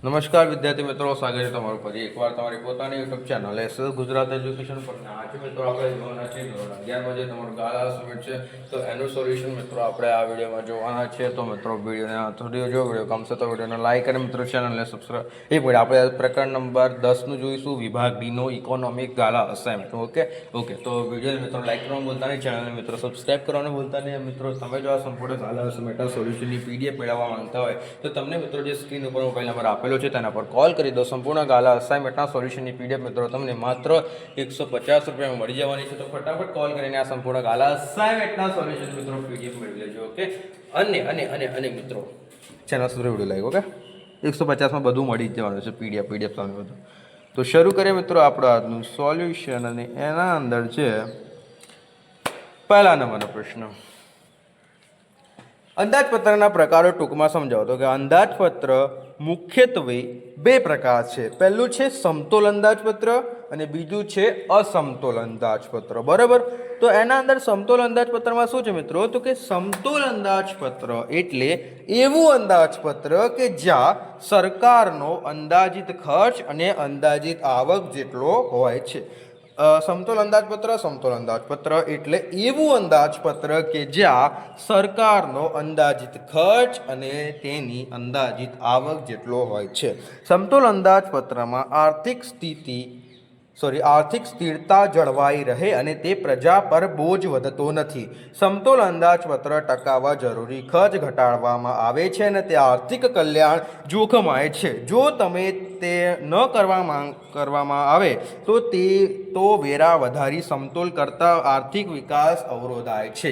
નમસ્કાર વિદ્યાર્થી મિત્રો, સ્વાગત છે તમારું ફરી એકવાર તમારી પોતાની YouTube channel SL Gujarat education પર. આજે મિત્રો આપણે જોવાના છીએ ધોરણ 11 જે તમારું ગાલા સબમિટ છે, તો એનું સોલ્યુશન મિત્રો આપણે આ વિડીયોમાં જોવાના છે. તો મિત્રો વિડીયોને થોડી જો વિડીયો ગમશે તો વિડીયોને લાઈક અને મિત્રો ચેનલને સબસ્ક્રાઈબ. એક મિનિટ, આપણે પ્રકરણ નંબર 10નું જોઈશું, વિભાગ ડીનો ઇકોનોમિક ગાલા અસાઇનમેન્ટ. ઓકે તો વિડીયો મિત્રો લાઈક કરવાનું ભૂલતા નહીં, ચેનલને મિત્રો સબસ્ક્રાઈબ કરવાનું ભૂલતા નહીં. મિત્રો તમે જો આ સંપૂર્ણ ગાલા અસાઇનમેન્ટ સોલ્યુશનની પીડીએફ મેળવવા માંગતા હોય તો તમને મિત્રો જે સ્ક્રીન ઉપર મોબાઈલ નંબર આપેલો છે તેના પર કોલ કરી દો. સંપૂર્ણ ગાલા અસાઇનમેન્ટના સોલ્યુશનની પીડીએફ મિત્રો તમને માત્ર 150 રૂપિયામાં મળી જવાની છે. તો ફટાફટ કોલ કરીને આ સંપૂર્ણ ગાલા અસાઇનમેન્ટના સોલ્યુશન મિત્રો પીડીએફ મેળવી લેજો. ઓકે, અને મિત્રો ચેનલ સુધી વિડીયો લાઈક. ઓકે, 150માં બધું મળી જ જવાનું છે, પીડીએફ તમને બધું. તો શરૂ કરીએ મિત્રો આપણું આજનું સોલ્યુશન, અને એના અંદર છે પહેલા નંબરનો પ્રશ્ન. અંદાજપત્રના પ્રકારો ટૂંકમાં સમજાવો. તો કે અંદાજપત્ર મુખ્યત્વે બે પ્રકાર છે. પહેલું છે સમતોલ અંદાજપત્ર અને બીજું છે અસમતોલ અંદાજપત્ર. બરાબર, તો એના અંદર સમતોલ અંદાજપત્રમાં શું છે મિત્રો? તો કે સમતોલ અંદાજપત્ર એટલે એવું અંદાજપત્ર કે જ્યાં સરકારનો અંદાજિત ખર્ચ અને અંદાજિત આવક જેટલો હોય છે. સમતોલ અંદાજપત્ર એટલે એવું અંદાજપત્ર કે જ્યાં સરકારનો અંદાજિત ખર્ચ અને તેની અંદાજિત આવક જેટલો હોય છે. સમતોલ અંદાજપત્રમાં આર્થિક સ્થિરતા જળવાઈ રહે અને તે પ્રજા પર બોજ વધતો નથી. સમતોલ અંદાજપત્ર ટકાવવા જરૂરી ખર્ચ ઘટાડવામાં આવે છે અને તે આર્થિક કલ્યાણ જોખમાય છે. જો તમે તે ન કરવામાં આવે તો વેરા વધારી સમતોલ કરતા આર્થિક વિકાસ અવરોધાય છે.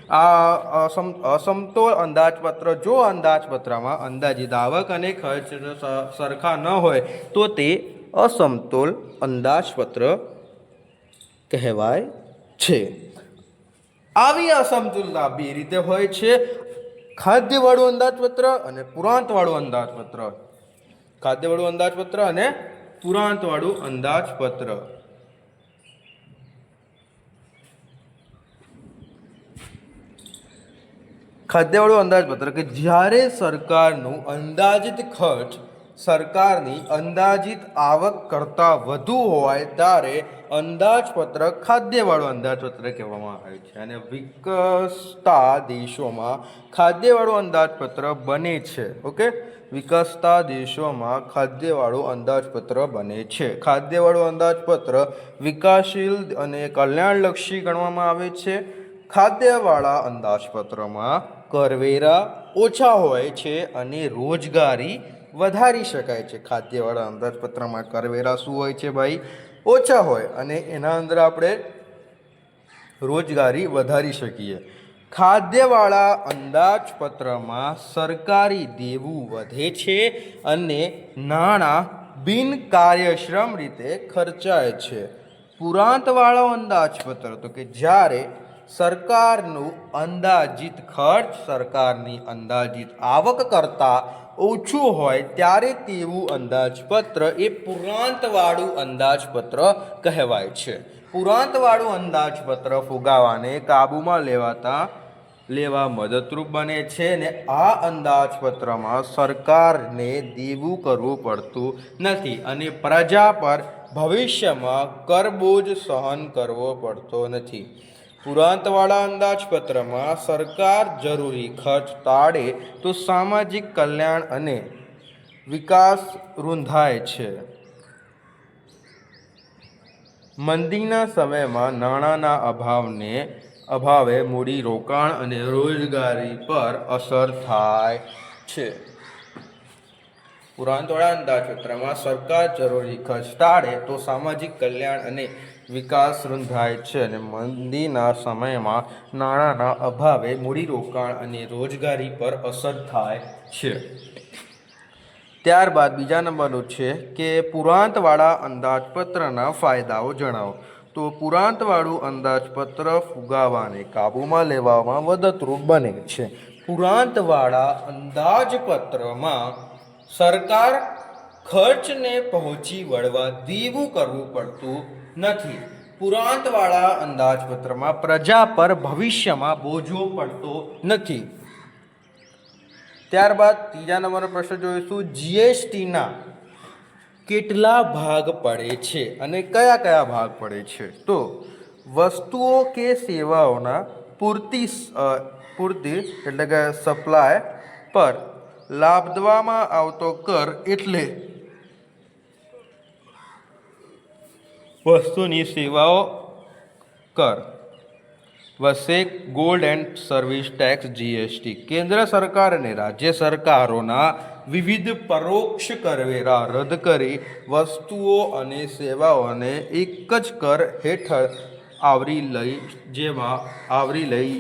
આ અસમતોલ અંદાજપત્ર, જો અંદાજપત્રમાં અંદાજિત આવક અને ખર્ચ સરખા ન હોય તો તે અસમતોલ અંદાજપત્ર કહેવાય છે. આવી અસમતુલતા બે રીતે હોય છે: ખાદ્યવાળું અંદાજપત્ર અને પુરાંતવાળું અંદાજપત્ર. ખાદ્યવાળું અંદાજપત્ર અને પુરાંતવાળું અંદાજપત્ર. ખાદ્યવાળું અંદાજપત્ર કે જ્યારે સરકારનું અંદાજિત ખર્ચ સરકારની અંદાજિત આવક કરતાં વધુ હોય ત્યારે અંદાજપત્ર ખાદ્યવાળું અંદાજપત્ર કહેવામાં આવે છે. અને વિકસતા દેશોમાં ખાદ્યવાળું અંદાજપત્ર બને છે. ઓકે, વિકસતા દેશોમાં ખાદ્યવાળું અંદાજપત્ર બને છે. ખાદ્યવાળું અંદાજપત્ર વિકાસશીલ અને કલ્યાણલક્ષી ગણવામાં આવે છે. ખાદ્યવાળા અંદાજપત્રમાં કરવેરા ઓછા હોય છે અને રોજગારી વધારી શકાય છે. ખાદ્યવાળા અંદાજપત્રમાં કરવેરા શું હોય છે ભાઈ? ઓછા હોય, અને એના અંદર આપણે રોજગારી વધારી શકીએ. ખાદ્યવાળા અંદાજપત્રમાં સરકારી દેવું વધે છે અને નાણાં બિનકાર્યક્ષમ રીતે ખર્ચાય છે. પુરાંતવાળો અંદાજપત્ર તો કે જ્યારે સરકારનું અંદાજિત ખર્ચ સરકારની અંદાજિત આવક કરતાં ઓછું હોય ત્યારે તેવું અંદાજપત્ર એ પુરાંતવાળું અંદાજપત્ર કહેવાય છે. પુરાંતવાળું અંદાજપત્ર ફુગાવાને કાબૂમાં લેવા મદદરૂપ બને છે ને આ અંદાજપત્રમાં સરકારને દેવું કરવું પડતું નથી અને પ્રજા પર ભવિષ્યમાં કરબોજ સહન કરવો પડતો નથી. પુરાંતવાળા અંદાજપત્રમાં સરકાર જરૂરી ખર્ચ ટાળે તો સામાજિક કલ્યાણ અને વિકાસ રૂંધાય છે. મંદીના સમયમાં નાણાંના અભાવે મૂડી રોકાણ અને રોજગારી પર અસર થાય છે. પુરાંતવાળા અંદાજપત્રમાં સરકાર જરૂરી ખર્ચ ટાળે તો સામાજિક કલ્યાણ અને વિકાસ રૂંધાય છે અને મંદીના સમયમાં નાણાંના અભાવે મૂડીરોકાણ અને રોજગારી પર અસર થાય છે. ત્યારબાદ બીજા નંબરનું છે કે પુરાંતવાળા અંદાજપત્રના ફાયદાઓ જણાવો. તો પુરાંતવાળું અંદાજપત્ર ફુગાવાને કાબૂમાં લેવામાં મદદરૂપ બને છે. પુરાંતવાળા અંદાજપત્રમાં સરકાર ખર્ચને પહોંચી વળવા દેવું કરવું પડતું નથી. પુરાંતવાળા અંદાજપત્રમાં પ્રજા પર ભવિષ્યમાં બોજો પડતો નથી. ત્યારબાદ ત્રીજા નંબરનો પ્રશ્ન જોઈશું, જીએસટીના કેટલા ભાગ પડે છે અને કયા કયા ભાગ પડે છે? તો વસ્તુઓ કે સેવાઓના પૂર્તિ એટલે કે સપ્લાય પર લાદવામાં આવતો કર એટલે વસ્તુની સેવાઓ કર. વસેક ગોલ્ડ એન્ડ સર્વિસ ટેક્સ જીએસટી. કેન્દ્ર સરકાર અને રાજ્ય સરકારોના વિવિધ પરોક્ષ કરવેરા રદ કરી વસ્તુઓ અને સેવાઓને એક જ કર હેઠળ આવરી લઈ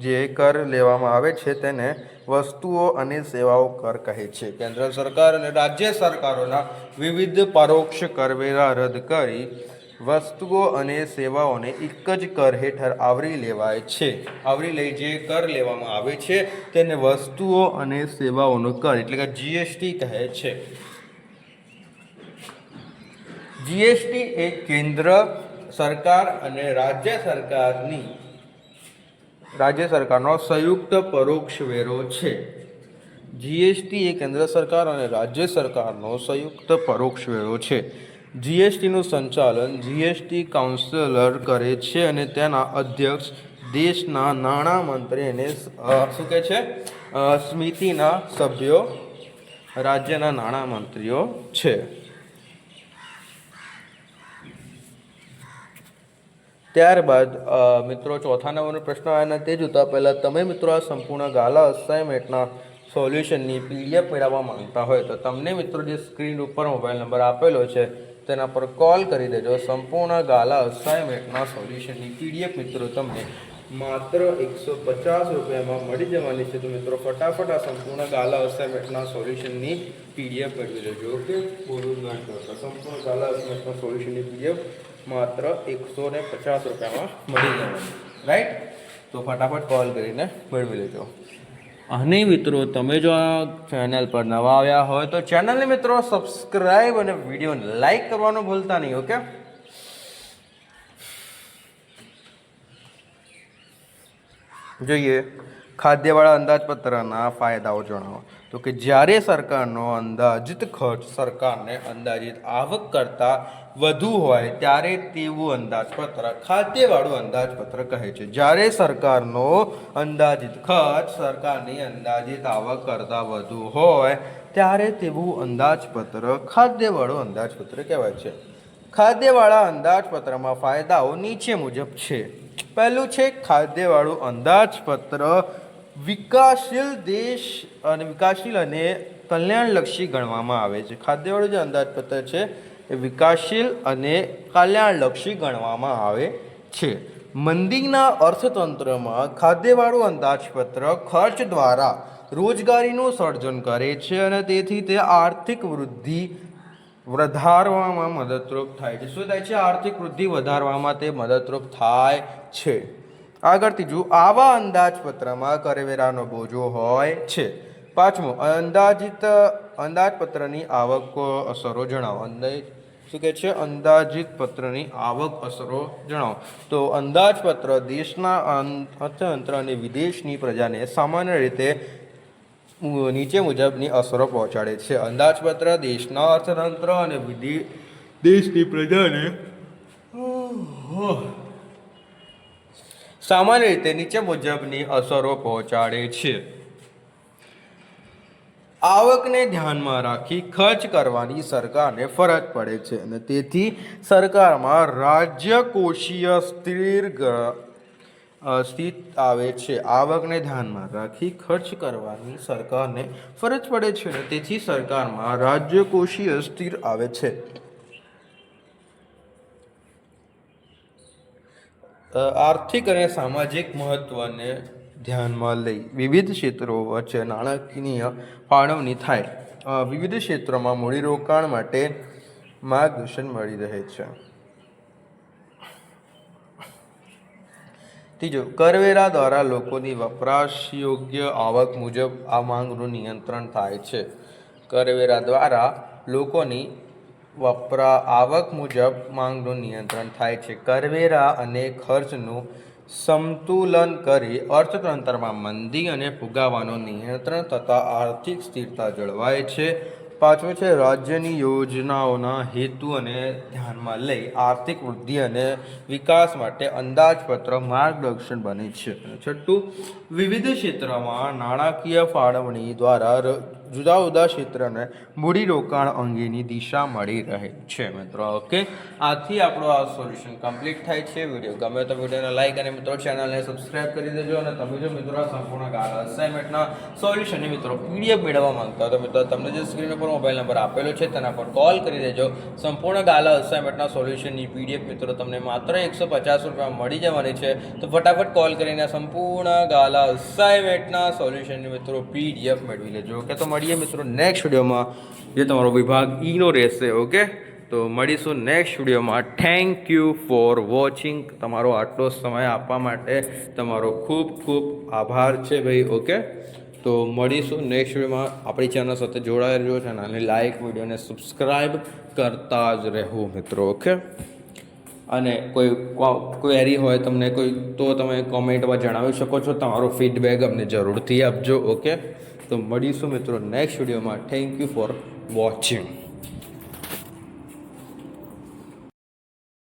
જે કર લેવામાં આવે છે તેને વસ્તુઓ અને સેવાઓ કર કહે છે. કેન્દ્ર સરકાર અને રાજ્ય સરકારોના વિવિધ પરોક્ષ કરવેરા રદ કરી વસ્તુઓ અને સેવાઓને એક જ કર હેઠળ આવરી લઈ જે કર લેવામાં આવે છે તેને વસ્તુઓ અને સેવાઓનો કર એટલે કે જીએસટી કહે છે. જીએસટી એ કેન્દ્ર સરકાર અને રાજ્ય સરકારનો સંયુક્ત પરોક્ષ વેરો છે. જીએસટી એ કેન્દ્ર સરકાર અને રાજ્ય સરકારનો સંયુક્ત પરોક્ષ વેરો છે. જીએસટીનું સંચાલન જીએસટી કાઉન્સિલર કરે છે અને તેના અધ્યક્ષ દેશના નાણામંત્રી અને શું કહે છે સમિતિના સભ્યો રાજ્યના નાણામંત્રીઓ છે. ત્યારબાદ મિત્રો ચોથા નંબરનો પ્રશ્ન આવ્યા તે જોતા પહેલાં તમે મિત્રો આ સંપૂર્ણ ગાલા અસાઇનમેન્ટના સોલ્યુશનની પીડીએફ મેળવવા માંગતા હોય તો તમને મિત્રો જે સ્ક્રીન ઉપર મોબાઈલ નંબર આપેલો છે તેના પર કોલ કરી દેજો. સંપૂર્ણ ગાલા અસાઇનમેન્ટના સોલ્યુશનની પીડીએફ મિત્રો તમને માત્ર 150 રૂપિયામાં મળી જવાની છે. તો મિત્રો ફટાફટ આ સંપૂર્ણ ગાલા અસાઇનમેન્ટના સોલ્યુશનની પીડીએફ મેળવી લેજો. ઓકે, બોલું ના કરતા સંપૂર્ણ ગાલા અસાઇનમેન્ટના સોલ્યુશનની પીડીએફ માત્ર 150 રૂપિયામાં મળી જવાની, રાઈટ? તો ફટાફટ કોલ કરીને મેળવી લેજો. અને મિત્રો તમે જો આ ચેનલ પર નવા આવ્યા હોય તો ચેનલને મિત્રો સબસ્ક્રાઈબ અને વિડીયોને લાઈક કરવાનું ભૂલતા નહીં. ઓકે, જોઈએ ખાદ્યવાળા અંદાજપત્રના ફાયદાઓ જણાવો. તો કે જ્યારે સરકારનો અંદાજિત ખર્ચ સરકારને અંદાજિત આવક કરતાં વધુ હોય ત્યારે તેવું અંદાજપત્ર ખાદ્યવાળું અંદાજપત્ર કહે છે. જ્યારે સરકારનો અંદાજિત ખર્ચ સરકારની અંદાજિત આવક કરતાં વધુ હોય ત્યારે તેવું અંદાજપત્ર ખાદ્યવાળું અંદાજપત્ર કહેવાય છે. ખાદ્યવાળા અંદાજપત્રમાં ફાયદાઓ નીચે મુજબ છે. પહેલું છે ખાદ્યવાળું અંદાજપત્ર વિકાસશીલ દેશ અને કલ્યાણલક્ષી ગણવામાં આવે છે. ખાદ્યવાળું જે અંદાજપત્ર છે એ વિકાસશીલ અને કલ્યાણલક્ષી ગણવામાં આવે છે. મંદીના અર્થતંત્રમાં ખાદ્યવાળું અંદાજપત્ર ખર્ચ દ્વારા રોજગારીનું સર્જન કરે છે અને તેથી તે આર્થિક વૃદ્ધિ વધારવામાં મદદરૂપ થાય છે. શું થાય છે? આર્થિક વૃદ્ધિ વધારવામાં તે મદદરૂપ થાય છે. આગળ ત્રીજું, આવા અંદાજપત્રમાં કરવેરાનો બોજો હોય છે. પાંચમું, અંદાજપત્રની આવક અસરો જણાવો. શું કહે છે? અંદાજિત પત્રની આવક અસરો જણાવો. તો અંદાજપત્ર દેશના અર્થતંત્ર અને વિદેશની પ્રજાને સામાન્ય રીતે નીચે મુજબની અસરો પહોંચાડે છે. અંદાજપત્ર દેશના અર્થતંત્ર અને દેશની પ્રજાને સામાન્ય રીતે નીચે મુજબની અસરો પહોંચાડે છે. આવકને ધ્યાનમાં રાખી ખર્ચ કરવાની સરકારને ફરજ પડે છે અને તેથી સરકારમાં રાજ્યકોષીય સ્થિત આવે છે. આવકને ધ્યાનમાં રાખી ખર્ચ કરવાની સરકારને ફરજ પડે છે અને તેથી સરકારમાં રાજ્યકોષીય સ્થિર આવે છે. આર્થિક અને સામાજિક મહત્વને ધ્યાનમાં લઈ વિવિધ ક્ષેત્રો વચ્ચે નાણાકીય ફાળવણી થાય. વિવિધ ક્ષેત્રોમાં મૂડીરોકાણ માટે માર્ગદર્શન મળી રહે છે. ત્રીજું, કરવેરા દ્વારા લોકોની વપરાશયોગ્ય આવક મુજબ આ માંગનું નિયંત્રણ થાય છે. કરવેરા દ્વારા લોકોની આવક મુજબ માંગનું નિયંત્રણ થાય છે. કરવેરા અને ખર્ચનું સમતુલન કરી અર્થતંત્રમાં મંદી અને ફુગાવાનું નિયંત્રણ તથા આર્થિક સ્થિરતા જળવાય છે. પાંચમું છે રાજ્યની યોજનાઓના હેતુ અને ધ્યાનમાં લઈ આર્થિક વૃદ્ધિ અને વિકાસ માટે અંદાજપત્ર માર્ગદર્શન બને છે. છઠ્ઠું, વિવિધ ક્ષેત્રમાં નાણાકીય ફાળવણી દ્વારા જુદા જુદા ક્ષેત્રને મૂડીરોકાણ અંગેની દિશા મળી રહે છે. મિત્રો ઓકે, આથી આપણું આ સોલ્યુશન કમ્પ્લીટ થાય છે. વિડીયો ગમે તો વિડીયોને લાઈક અને મિત્રો ચેનલને સબસ્ક્રાઇબ કરી દેજો. અને તમે જો મિત્રો આ સંપૂર્ણ ગાળા અસાઇનમેન્ટના સોલ્યુશનની મિત્રો પીડીએફ મેળવવા માંગતા તો મિત્રો તમને જે સ્ક્રીન ઉપર મોબાઈલ નંબર આપેલો છે તેના પર કોલ કરી દેજો. સંપૂર્ણ ગાળા અસાઇનમેન્ટના સોલ્યુશનની પીડીએફ મિત્રો તમને માત્ર 150 રૂપિયામાં મળી જવાની છે. તો ફટાફટ કોલ કરીને સંપૂર્ણ ગાળા અસાઇનમેન્ટના સોલ્યુશનની મિત્રો પીડીએફ મેળવી લેજો. ઓકે, તો મળીએ મિત્રો નેક્સ્ટ વિડીયોમાં, જે તમારો વિભાગ ઈનો રહેશે. ઓકે, તો મળીશું નેક્સ્ટ વિડીયોમાં. Thank you for watching. તમારો આટલો સમય આપવા માટે તમારો ખૂબ ખૂબ આભાર છે ભાઈ. ઓકે, તો મળીશું નેક્સ્ટ વિડીયોમાં. આપણી ચેનલ સાથે જોડાઈ રહ્યો છે, ચેનલને લાઈક, વિડીયોને સબસ્ક્રાઈબ કરતા જ રહેવું મિત્રો. ઓકે, અને કોઈ ક્વેરી હોય તમને કોઈ તો તમે કોમેન્ટમાં જણાવી શકો છો. તમારો ફીડબેક અમને જરૂરથી આપજો. ઓકે, તો મળીશું મિત્રો નેક્સ્ટ વિડીયોમાં. Thank you for watching.